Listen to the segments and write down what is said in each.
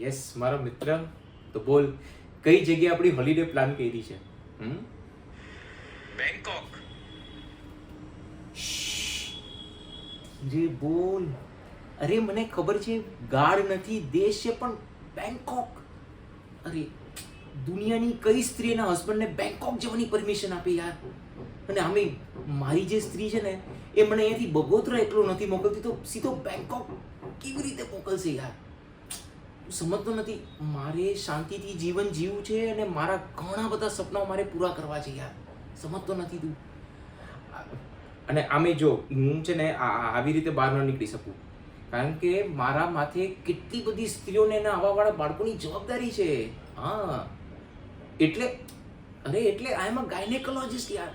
Yes મારો મિત્ર, તો બોલ કઈ જગ્યાએ આપણી હોલિડે પ્લાન કરી છે? બેંકોક. ધીરે બોલ. અરે મને ખબર છે ગાઢ નથી, દેશ છે, પણ બેંકોક. અરે દુનિયાની કઈ સ્ત્રી એના હસબન્ડને બેંકોક જવાની પરમિશન આપે યાર? અને આમે મારી જે સ્ત્રી છે ને એ મને અહીંયાથી બગોતરા એકલો નથી મોકલતી, તો સીધો બેંકોક કેવી રીતે મોકલશે યાર? સમજતો નથી. મારે શાંતિથી જીવન જીવવું છે અને મારા ઘણા બધા સપનાઓ મારે પૂરા કરવા છે યાર. સમજતો નથી તું? અને આમે જો હું છે ને આવી રીતે બહાર ન નીકળી શકું, કારણ કે મારા માથે કેટલી બધી સ્ત્રીઓને એના આવાવાળા બાળકોની જવાબદારી છે. હા એટલે આઈ એમ અ ગાયનેકોલોજિસ્ટ યાર.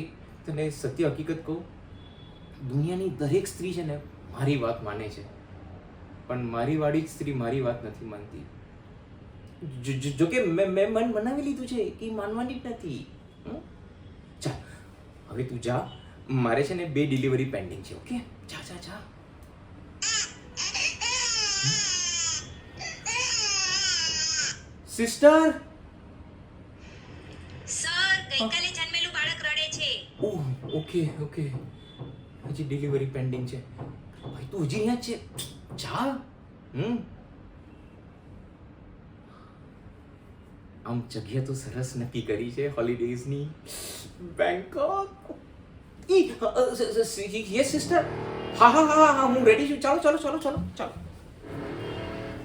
એક તને સત્ય હકીકત કહું, દુનિયાની દરેક સ્ત્રી છે ને મારી વાત માને છે, પણ મારી વાળી જ સ્ત્રી મારી વાત નથી માનતી. જોકે મેં મન બનાવી લીધું છે કે માનવાની જ નથી. ચાલ હવે તું જા, મારે છે ને 2 ડિલિવરી પેન્ડિંગ છે. ઓકે, જા જા જા. સિસ્ટર. સર, ગઈકાલે જન્મેલું બાળક રડે છે. ઓહ ઓકે ઓકે, હજી ડિલિવરી પેન્ડિંગ છે. ભાઈ તું હજી અહીંયા જ છે, જા. આમ જગ્યા તો સરસ નક્કી કરી છે હોલિડેઝની, બેંકોક. Yes sister. હા હા હા હા, હું રેડી છું. ચાલો ચાલો ચાલો ચાલો ચાલો.